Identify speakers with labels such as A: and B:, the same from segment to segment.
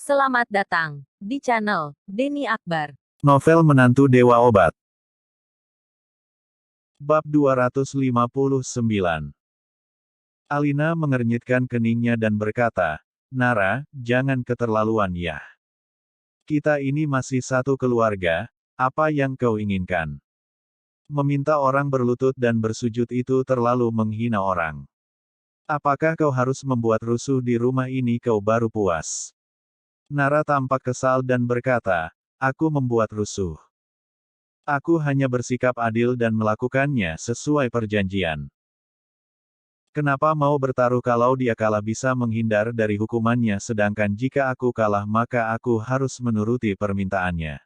A: Selamat datang di channel Denny Akbar.
B: Novel Menantu Dewa Obat. Bab 259. Alina mengernyitkan keningnya dan berkata, "Nara, jangan keterlaluan ya. Kita ini masih satu keluarga, apa yang kau inginkan? Meminta orang berlutut dan bersujud itu terlalu menghina orang. Apakah kau harus membuat rusuh di rumah ini kau baru puas?" Nara tampak kesal dan berkata, "Aku membuat rusuh. Aku hanya bersikap adil dan melakukannya sesuai perjanjian. Kenapa mau bertaruh kalau dia kalah bisa menghindar dari hukumannya sedangkan jika aku kalah maka aku harus menuruti permintaannya?"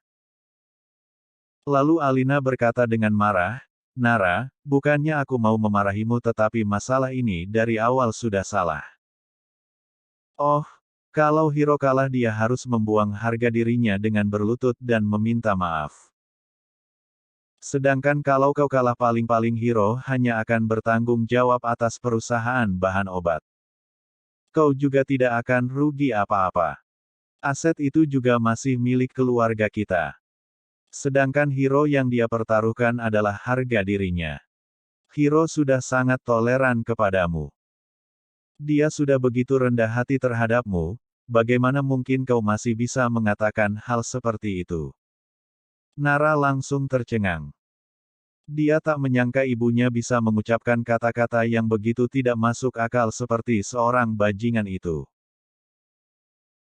B: Lalu Alina berkata dengan marah, "Nara, bukannya aku mau memarahimu tetapi masalah ini dari awal sudah salah. Oh, kalau Hiro kalah dia harus membuang harga dirinya dengan berlutut dan meminta maaf. Sedangkan kalau kau kalah paling-paling Hiro hanya akan bertanggung jawab atas perusahaan bahan obat. Kau juga tidak akan rugi apa-apa. Aset itu juga masih milik keluarga kita. Sedangkan Hiro yang dia pertaruhkan adalah harga dirinya. Hiro sudah sangat toleran kepadamu. Dia sudah begitu rendah hati terhadapmu, bagaimana mungkin kau masih bisa mengatakan hal seperti itu?" Nara langsung tercengang. Dia tak menyangka ibunya bisa mengucapkan kata-kata yang begitu tidak masuk akal seperti seorang bajingan itu.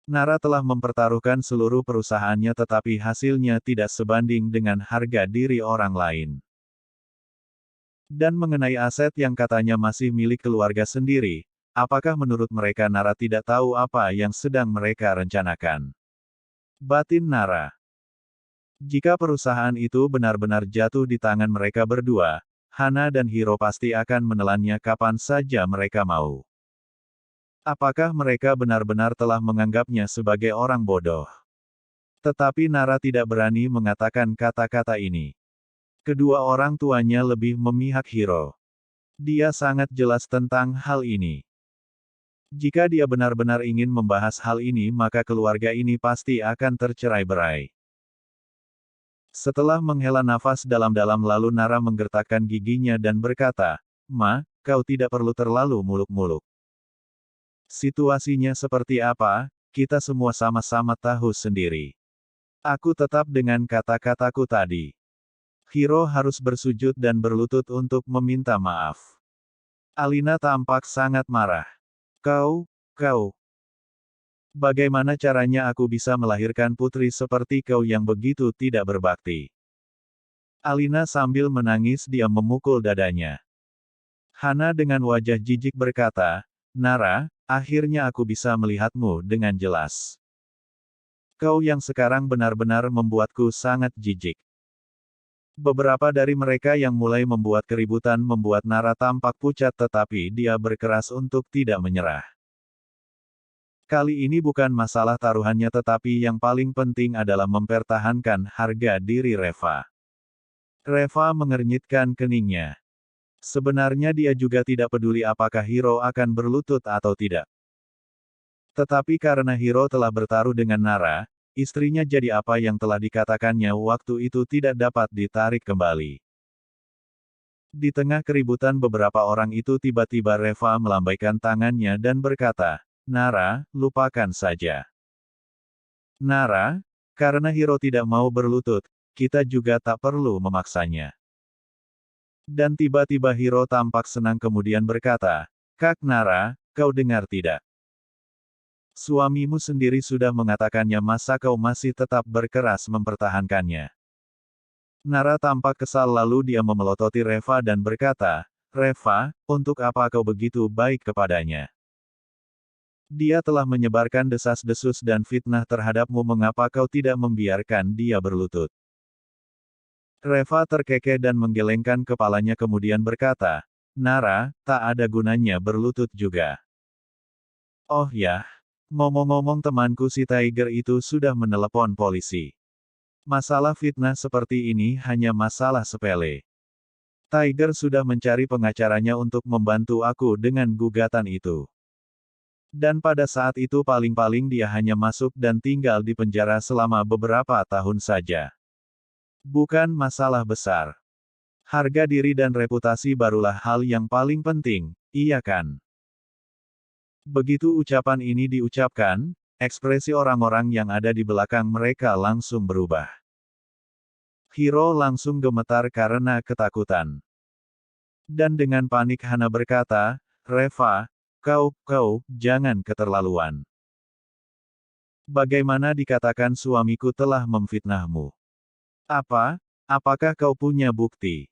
B: Nara telah mempertaruhkan seluruh perusahaannya tetapi hasilnya tidak sebanding dengan harga diri orang lain. Dan mengenai aset yang katanya masih milik keluarga sendiri, apakah menurut mereka Nara tidak tahu apa yang sedang mereka rencanakan? Batin Nara. Jika perusahaan itu benar-benar jatuh di tangan mereka berdua, Hana dan Hiro pasti akan menelannya kapan saja mereka mau. Apakah mereka benar-benar telah menganggapnya sebagai orang bodoh? Tetapi Nara tidak berani mengatakan kata-kata ini. Kedua orang tuanya lebih memihak Hiro. Dia sangat jelas tentang hal ini. Jika dia benar-benar ingin membahas hal ini maka keluarga ini pasti akan tercerai-berai. Setelah menghela nafas dalam-dalam lalu Nara menggertakkan giginya dan berkata, "Ma, kau tidak perlu terlalu muluk-muluk. Situasinya seperti apa, kita semua sama-sama tahu sendiri. Aku tetap dengan kata-kataku tadi. Hiro harus bersujud dan berlutut untuk meminta maaf." Alina tampak sangat marah. Kau. Bagaimana caranya aku bisa melahirkan putri seperti kau yang begitu tidak berbakti? Alina sambil menangis dia memukul dadanya. Hana dengan wajah jijik berkata, "Nara, akhirnya aku bisa melihatmu dengan jelas. Kau yang sekarang benar-benar membuatku sangat jijik." Beberapa dari mereka yang mulai membuat keributan membuat Nara tampak pucat tetapi dia berkeras untuk tidak menyerah. Kali ini bukan masalah taruhannya tetapi yang paling penting adalah mempertahankan harga diri Reva. Reva mengernyitkan keningnya. Sebenarnya dia juga tidak peduli apakah Hiro akan berlutut atau tidak. Tetapi karena Hiro telah bertaruh dengan Nara, istrinya jadi apa yang telah dikatakannya waktu itu tidak dapat ditarik kembali. Di tengah keributan beberapa orang itu tiba-tiba Reva melambaikan tangannya dan berkata, "Nara, lupakan saja. Nara, karena Hiro tidak mau berlutut, kita juga tak perlu memaksanya." Dan tiba-tiba Hiro tampak senang kemudian berkata, "Kak Nara, kau dengar tidak? Suamimu sendiri sudah mengatakannya masa kau masih tetap berkeras mempertahankannya?" Nara tampak kesal lalu dia memelototi Reva dan berkata, "Reva, untuk apa kau begitu baik kepadanya? Dia telah menyebarkan desas-desus dan fitnah terhadapmu mengapa kau tidak membiarkan dia berlutut?" Reva terkekeh dan menggelengkan kepalanya kemudian berkata, "Nara, tak ada gunanya berlutut juga. Oh ya, ngomong-ngomong temanku si Tiger itu sudah menelepon polisi. Masalah fitnah seperti ini hanya masalah sepele. Tiger sudah mencari pengacaranya untuk membantu aku dengan gugatan itu. Dan pada saat itu paling-paling dia hanya masuk dan tinggal di penjara selama beberapa tahun saja. Bukan masalah besar. Harga diri dan reputasi barulah hal yang paling penting, iya kan? Begitu ucapan ini diucapkan, ekspresi orang-orang yang ada di belakang mereka langsung berubah. Hiro langsung gemetar karena ketakutan. Dan dengan panik Hana berkata, "Reva, kau, jangan keterlaluan. Bagaimana dikatakan suamiku telah memfitnahmu? Apakah kau punya bukti?"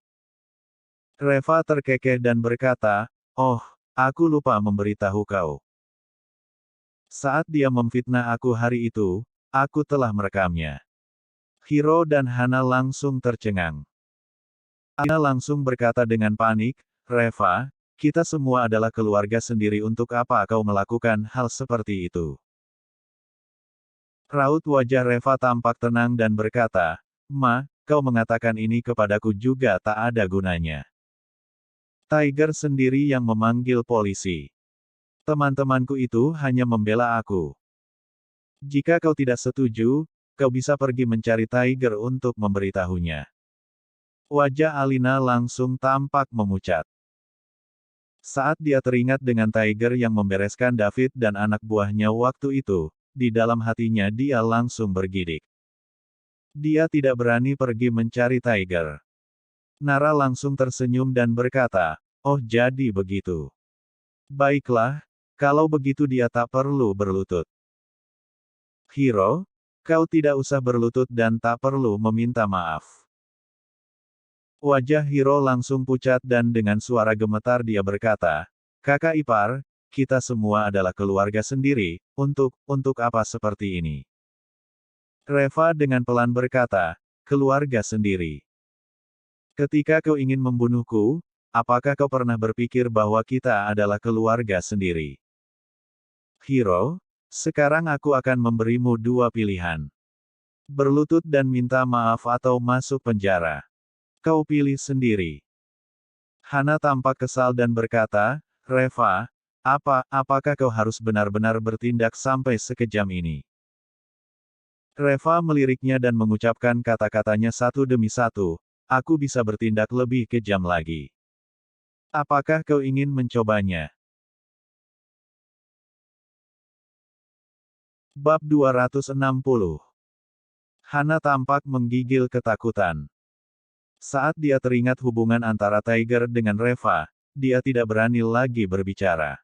B: Reva terkekeh dan berkata, "Oh, aku lupa memberitahu kau. Saat dia memfitnah aku hari itu, aku telah merekamnya." Hiro dan Hana langsung tercengang. Hana langsung berkata dengan panik, "Reva, kita semua adalah keluarga sendiri, untuk apa kau melakukan hal seperti itu?" Raut wajah Reva tampak tenang dan berkata, "Ma, kau mengatakan ini kepadaku juga tak ada gunanya. Tiger sendiri yang memanggil polisi. Teman-temanku itu hanya membela aku. Jika kau tidak setuju, kau bisa pergi mencari Tiger untuk memberitahunya." Wajah Alina langsung tampak memucat. Saat dia teringat dengan Tiger yang membereskan David dan anak buahnya waktu itu, di dalam hatinya dia langsung bergidik. Dia tidak berani pergi mencari Tiger. Nara langsung tersenyum dan berkata, "Oh, jadi begitu. Baiklah, kalau begitu dia tak perlu berlutut. Hiro, kau tidak usah berlutut dan tak perlu meminta maaf." Wajah Hiro langsung pucat dan dengan suara gemetar dia berkata, "Kakak ipar, kita semua adalah keluarga sendiri, untuk apa seperti ini?" Reva dengan pelan berkata, "Keluarga sendiri. Ketika kau ingin membunuhku, apakah kau pernah berpikir bahwa kita adalah keluarga sendiri? Hiro, sekarang aku akan memberimu dua pilihan. Berlutut dan minta maaf atau masuk penjara. Kau pilih sendiri." Hana tampak kesal dan berkata, "Reva, apakah kau harus benar-benar bertindak sampai sekejam ini?" Reva meliriknya dan mengucapkan kata-katanya satu demi satu, "Aku bisa bertindak lebih kejam lagi. Apakah kau ingin mencobanya?" Bab 260. Hana tampak menggigil ketakutan. Saat dia teringat hubungan antara Tiger dengan Reva, dia tidak berani lagi berbicara.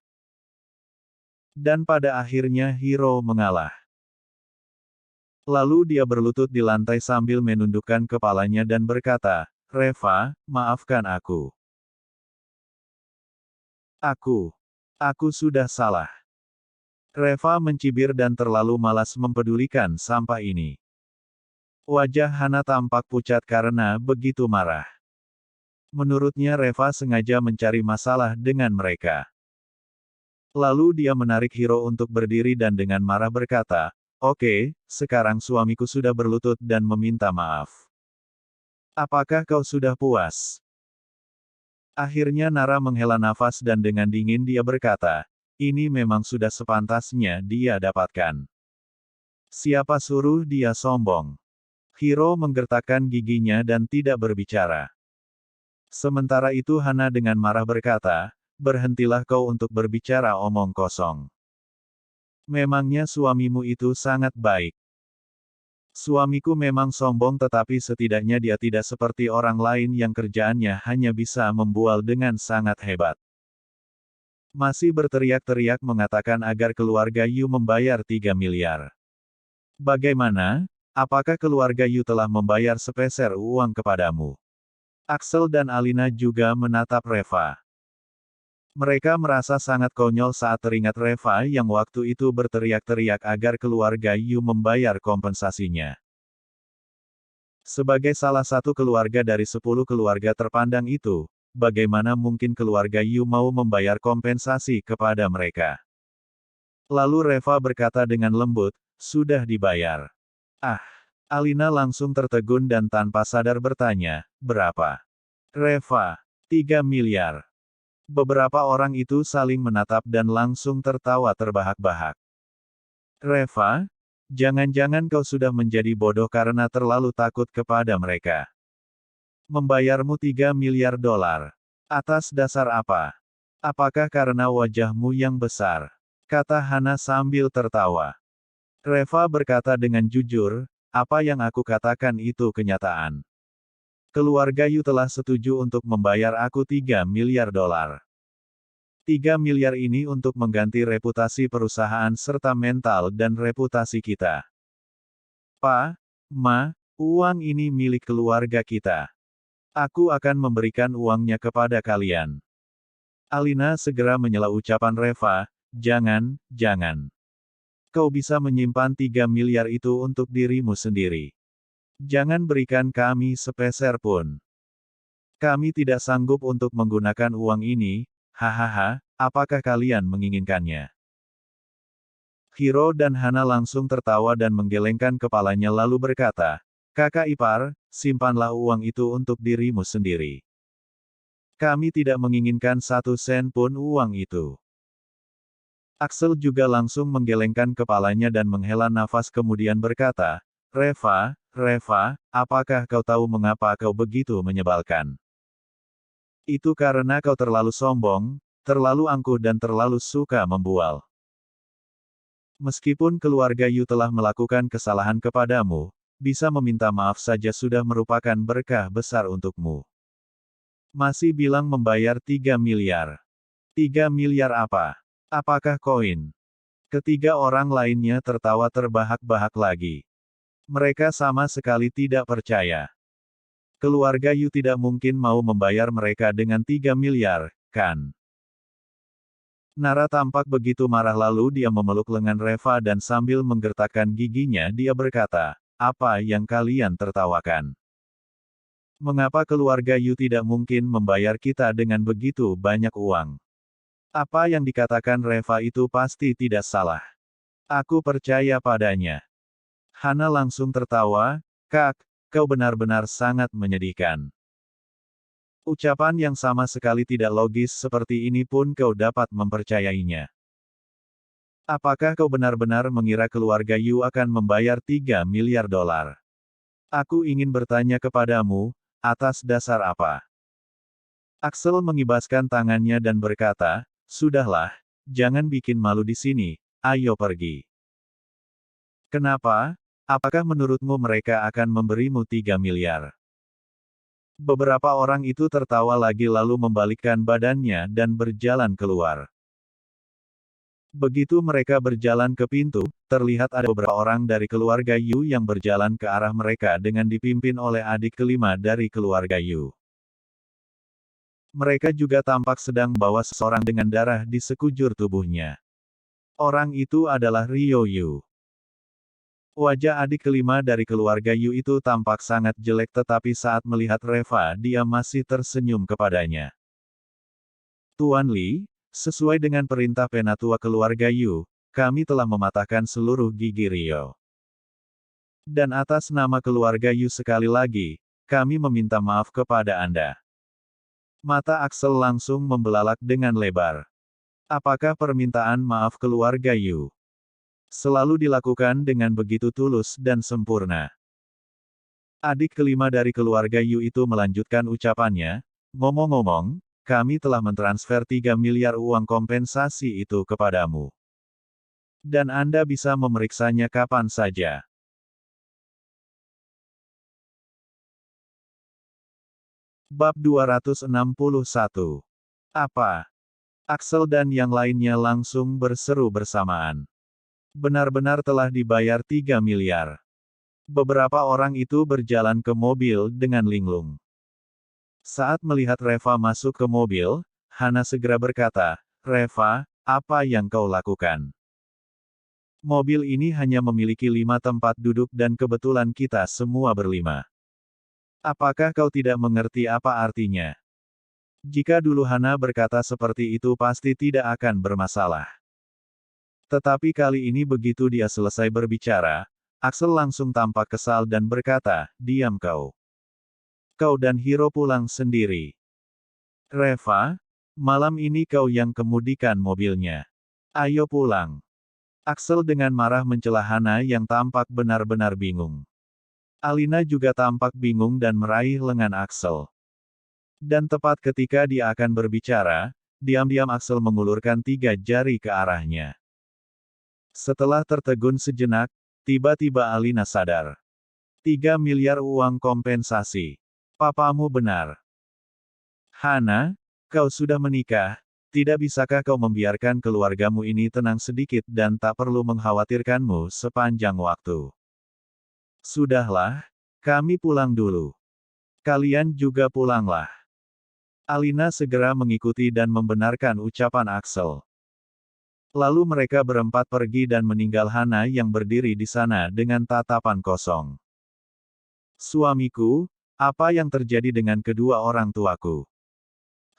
B: Dan pada akhirnya Hiro mengalah. Lalu dia berlutut di lantai sambil menundukkan kepalanya dan berkata, "Reva, maafkan aku. Aku sudah salah." Reva mencibir dan terlalu malas mempedulikan sampah ini. Wajah Hana tampak pucat karena begitu marah. Menurutnya Reva sengaja mencari masalah dengan mereka. Lalu dia menarik Hiro untuk berdiri dan dengan marah berkata, "Oke, sekarang suamiku sudah berlutut dan meminta maaf. Apakah kau sudah puas?" Akhirnya Nara menghela nafas dan dengan dingin dia berkata, "Ini memang sudah sepantasnya dia dapatkan. Siapa suruh dia sombong?" Hiro menggertakkan giginya dan tidak berbicara. Sementara itu Hana dengan marah berkata, "Berhentilah kau untuk berbicara omong kosong. Memangnya suamimu itu sangat baik. Suamiku memang sombong, tetapi setidaknya dia tidak seperti orang lain yang kerjaannya hanya bisa membual dengan sangat hebat. Masih berteriak-teriak mengatakan agar keluarga Yu membayar 3 miliar. Bagaimana? Apakah keluarga Yu telah membayar sepeser uang kepadamu?" Axel dan Alina juga menatap Reva. Mereka merasa sangat konyol saat teringat Reva yang waktu itu berteriak-teriak agar keluarga Yu membayar kompensasinya. Sebagai salah satu keluarga dari 10 keluarga terpandang itu, bagaimana mungkin keluarga Yu mau membayar kompensasi kepada mereka? Lalu Reva berkata dengan lembut, "Sudah dibayar." Ah! Alina langsung tertegun dan tanpa sadar bertanya, "Berapa?" Reva, 3 miliar. Beberapa orang itu saling menatap dan langsung tertawa terbahak-bahak. Reva, jangan-jangan kau sudah menjadi bodoh karena terlalu takut kepada mereka. Membayarmu 3 miliar dolar. Atas dasar apa? Apakah karena wajahmu yang besar? Kata Hana sambil tertawa. Reva berkata dengan jujur, apa yang aku katakan itu kenyataan. Keluarga Yu telah setuju untuk membayar aku 3 miliar dolar. 3 miliar ini untuk mengganti reputasi perusahaan serta mental dan reputasi kita. Pa, Ma, uang ini milik keluarga kita. Aku akan memberikan uangnya kepada kalian. Alina segera menyela ucapan Reva, jangan, jangan. Kau bisa menyimpan 3 miliar itu untuk dirimu sendiri. Jangan berikan kami sepeser pun. Kami tidak sanggup untuk menggunakan uang ini, hahaha, apakah kalian menginginkannya? Hiro dan Hana langsung tertawa dan menggelengkan kepalanya lalu berkata, kakak ipar, simpanlah uang itu untuk dirimu sendiri. Kami tidak menginginkan 1 sen pun uang itu. Axel juga langsung menggelengkan kepalanya dan menghela nafas kemudian berkata, Reva, Reva, apakah kau tahu mengapa kau begitu menyebalkan? Itu karena kau terlalu sombong, terlalu angkuh dan terlalu suka membual. Meskipun keluarga Yu telah melakukan kesalahan kepadamu, bisa meminta maaf saja sudah merupakan berkah besar untukmu. Masih bilang membayar 3 miliar. 3 miliar apa? Apakah koin? Ketiga orang lainnya tertawa terbahak-bahak lagi. Mereka sama sekali tidak percaya. Keluarga Yu tidak mungkin mau membayar mereka dengan 3 miliar, kan? Nara tampak begitu marah lalu dia memeluk lengan Reva dan sambil menggertakkan giginya dia berkata, apa yang kalian tertawakan? Mengapa keluarga Yu tidak mungkin membayar kita dengan begitu banyak uang? Apa yang dikatakan Reva itu pasti tidak salah. Aku percaya padanya. Hana langsung tertawa, Kak, kau benar-benar sangat menyedihkan. Ucapan yang sama sekali tidak logis seperti ini pun kau dapat mempercayainya. Apakah kau benar-benar mengira keluarga Yu akan membayar 3 miliar dolar? Aku ingin bertanya kepadamu, atas dasar apa? Axel mengibaskan tangannya dan berkata, sudahlah, jangan bikin malu di sini, ayo pergi. Kenapa? Apakah menurutmu mereka akan memberimu 3 miliar? Beberapa orang itu tertawa lagi lalu membalikkan badannya dan berjalan keluar. Begitu mereka berjalan ke pintu, terlihat ada beberapa orang dari keluarga Yu yang berjalan ke arah mereka dengan dipimpin oleh adik kelima dari keluarga Yu. Mereka juga tampak sedang membawa seseorang dengan darah di sekujur tubuhnya. Orang itu adalah Ryo Yu. Wajah adik kelima dari keluarga Yu itu tampak sangat jelek tetapi saat melihat Reva dia masih tersenyum kepadanya. Tuan Li, sesuai dengan perintah penatua keluarga Yu, kami telah mematahkan seluruh gigi Ryo. Dan atas nama keluarga Yu sekali lagi, kami meminta maaf kepada Anda. Mata Axel langsung membelalak dengan lebar. Apakah permintaan maaf keluarga Yu selalu dilakukan dengan begitu tulus dan sempurna? Adik kelima dari keluarga Yu itu melanjutkan ucapannya, ngomong-ngomong, kami telah mentransfer 3 miliar uang kompensasi itu kepadamu. Dan Anda bisa memeriksanya kapan saja. Bab 261. Apa? Axel dan yang lainnya langsung berseru bersamaan. Benar-benar telah dibayar 3 miliar. Beberapa orang itu berjalan ke mobil dengan linglung. Saat melihat Reva masuk ke mobil, Hana segera berkata, Reva, apa yang kau lakukan? Mobil ini hanya memiliki 5 tempat duduk dan kebetulan kita semua berlima. Apakah kau tidak mengerti apa artinya? Jika dulu Hana berkata seperti itu pasti tidak akan bermasalah. Tetapi kali ini begitu dia selesai berbicara, Axel langsung tampak kesal dan berkata, diam kau. Kau dan Hiro pulang sendiri. Reva, Malam ini kau yang kemudikan mobilnya. Ayo pulang. Axel dengan marah mencela Hana yang tampak benar-benar bingung. Alina juga tampak bingung dan meraih lengan Axel. Dan tepat ketika dia akan berbicara, diam-diam Axel mengulurkan 3 jari ke arahnya. Setelah tertegun sejenak, tiba-tiba Alina sadar. 3 miliar uang kompensasi. Papamu benar. Hana, kau sudah menikah, tidak bisakah kau membiarkan keluargamu ini tenang sedikit dan tak perlu mengkhawatirkanmu sepanjang waktu? Sudahlah, kami pulang dulu. Kalian juga pulanglah. Alina segera mengikuti dan membenarkan ucapan Axel. Lalu mereka berempat pergi dan meninggal Hana yang berdiri di sana dengan tatapan kosong. Suamiku, apa yang terjadi dengan kedua orang tuaku?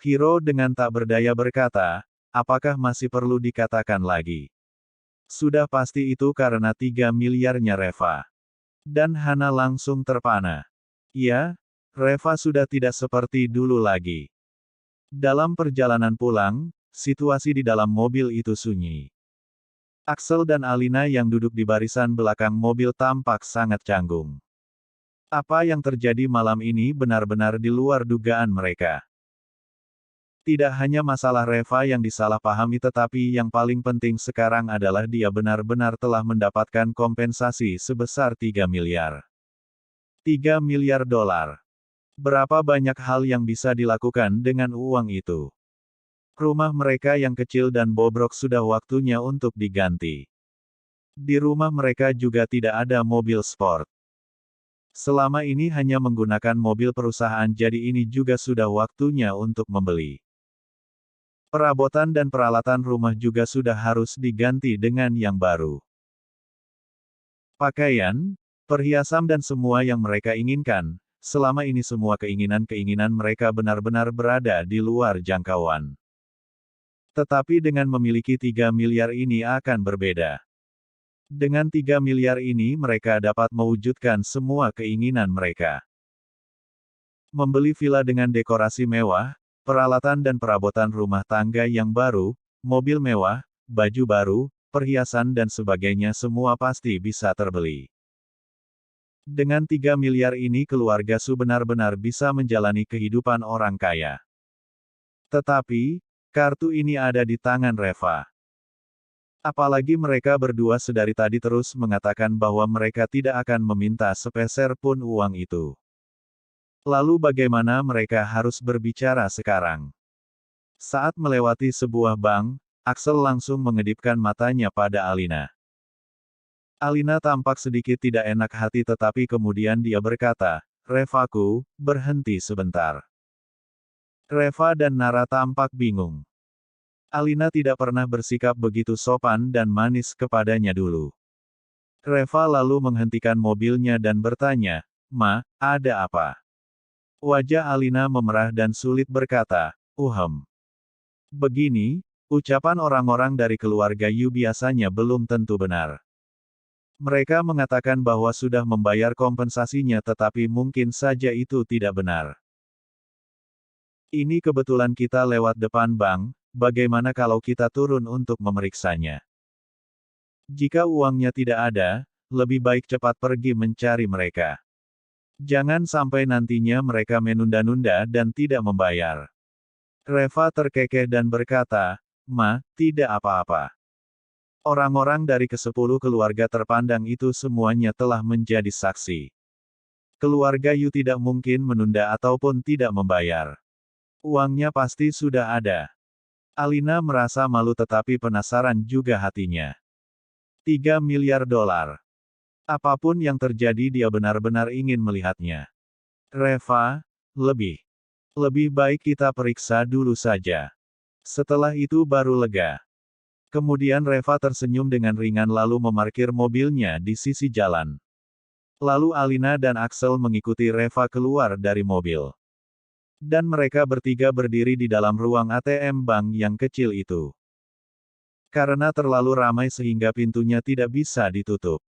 B: Hiro dengan tak berdaya berkata, apakah masih perlu dikatakan lagi? Sudah pasti itu karena 3 miliarnya Reva. Dan Hana langsung terpana. Ya, Reva sudah tidak seperti dulu lagi. Dalam perjalanan pulang, situasi di dalam mobil itu sunyi. Axel dan Alina yang duduk di barisan belakang mobil tampak sangat canggung. Apa yang terjadi malam ini benar-benar di luar dugaan mereka. Tidak hanya masalah Reva yang disalahpahami tetapi yang paling penting sekarang adalah dia benar-benar telah mendapatkan kompensasi sebesar 3 miliar. 3 miliar dolar. Berapa banyak hal yang bisa dilakukan dengan uang itu? Rumah mereka yang kecil dan bobrok sudah waktunya untuk diganti. Di rumah mereka juga tidak ada mobil sport. Selama ini hanya menggunakan mobil perusahaan jadi ini juga sudah waktunya untuk membeli. Perabotan dan peralatan rumah juga sudah harus diganti dengan yang baru. Pakaian, perhiasan dan semua yang mereka inginkan, selama ini semua keinginan-keinginan mereka benar-benar berada di luar jangkauan. Tetapi dengan memiliki 3 miliar ini akan berbeda. Dengan 3 miliar ini mereka dapat mewujudkan semua keinginan mereka. Membeli villa dengan dekorasi mewah, peralatan dan perabotan rumah tangga yang baru, mobil mewah, baju baru, perhiasan dan sebagainya semua pasti bisa terbeli. Dengan 3 miliar ini keluarga Su benar-benar bisa menjalani kehidupan orang kaya. Tetapi, kartu ini ada di tangan Reva. Apalagi mereka berdua sedari tadi terus mengatakan bahwa mereka tidak akan meminta sepeser pun uang itu. Lalu bagaimana mereka harus berbicara sekarang? Saat melewati sebuah bank, Axel langsung mengedipkan matanya pada Alina. Alina tampak sedikit tidak enak hati tetapi kemudian dia berkata, Revaku, berhenti sebentar. Reva dan Nara tampak bingung. Alina tidak pernah bersikap begitu sopan dan manis kepadanya dulu. Reva lalu menghentikan mobilnya dan bertanya, Ma, ada apa? Wajah Alina memerah dan sulit berkata, Begini, ucapan orang-orang dari keluarga Yu biasanya belum tentu benar. Mereka mengatakan bahwa sudah membayar kompensasinya tetapi mungkin saja itu tidak benar. Ini kebetulan kita lewat depan bank, bagaimana kalau kita turun untuk memeriksanya? Jika uangnya tidak ada, lebih baik cepat pergi mencari mereka. Jangan sampai nantinya mereka menunda-nunda dan tidak membayar. Reva terkekeh dan berkata, Ma, tidak apa-apa. Orang-orang dari ke-10 keluarga terpandang itu semuanya telah menjadi saksi. Keluarga Yu tidak mungkin menunda ataupun tidak membayar. Uangnya pasti sudah ada. Alina merasa malu tetapi penasaran juga hatinya. 3 miliar dolar. Apapun yang terjadi dia benar-benar ingin melihatnya. Reva, lebih baik kita periksa dulu saja. Setelah itu baru lega. Kemudian Reva tersenyum dengan ringan lalu memarkir mobilnya di sisi jalan. Lalu Alina dan Axel mengikuti Reva keluar dari mobil. Dan mereka bertiga berdiri di dalam ruang ATM bank yang kecil itu. Karena terlalu ramai sehingga pintunya tidak bisa ditutup.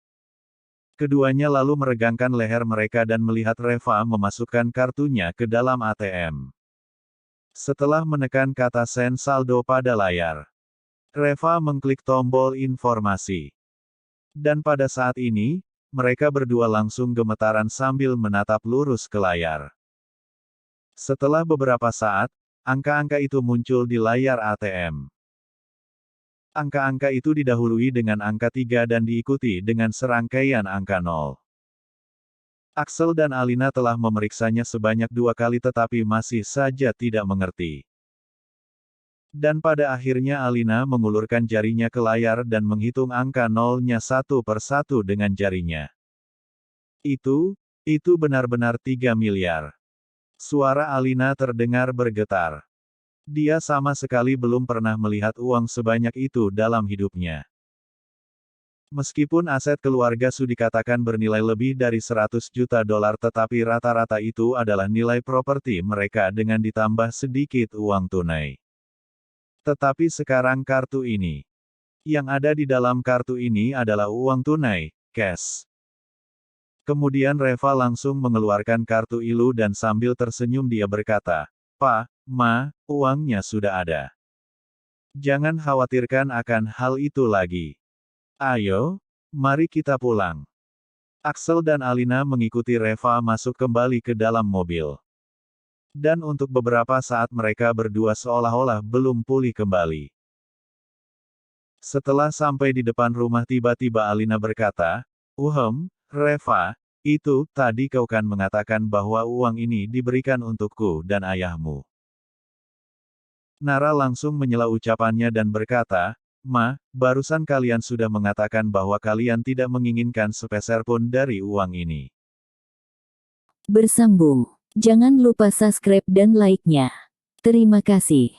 B: Keduanya lalu meregangkan leher mereka dan melihat Reva memasukkan kartunya ke dalam ATM. Setelah menekan kata send saldo pada layar, Reva mengklik tombol informasi. Dan pada saat ini, mereka berdua langsung gemetaran sambil menatap lurus ke layar. Setelah beberapa saat, angka-angka itu muncul di layar ATM. Angka-angka itu didahului dengan angka 3 dan diikuti dengan serangkaian angka 0. Axel dan Alina telah memeriksanya sebanyak 2 kali tetapi masih saja tidak mengerti. Dan pada akhirnya Alina mengulurkan jarinya ke layar dan menghitung angka nolnya satu per satu dengan jarinya. Itu benar-benar 3 miliar. Suara Alina terdengar bergetar. Dia sama sekali belum pernah melihat uang sebanyak itu dalam hidupnya. Meskipun aset keluarga Su dikatakan bernilai lebih dari 100 juta dolar tetapi rata-rata itu adalah nilai properti mereka dengan ditambah sedikit uang tunai. Tetapi sekarang kartu ini. Yang ada di dalam kartu ini adalah uang tunai, cash. Kemudian Reva langsung mengeluarkan kartu Ilu dan sambil tersenyum dia berkata, "Pa, Ma, uangnya sudah ada. Jangan khawatirkan akan hal itu lagi. Ayo, mari kita pulang." Axel dan Alina mengikuti Reva masuk kembali ke dalam mobil. Dan untuk beberapa saat mereka berdua seolah-olah belum pulih kembali. Setelah sampai di depan rumah tiba-tiba Alina berkata, Reva, itu tadi kau kan mengatakan bahwa uang ini diberikan untukku dan ayahmu. Nara langsung menyela ucapannya dan berkata, "Ma, barusan kalian sudah mengatakan bahwa kalian tidak menginginkan sepeser pun dari uang ini."
C: Bersambung. Jangan lupa subscribe dan like-nya. Terima kasih.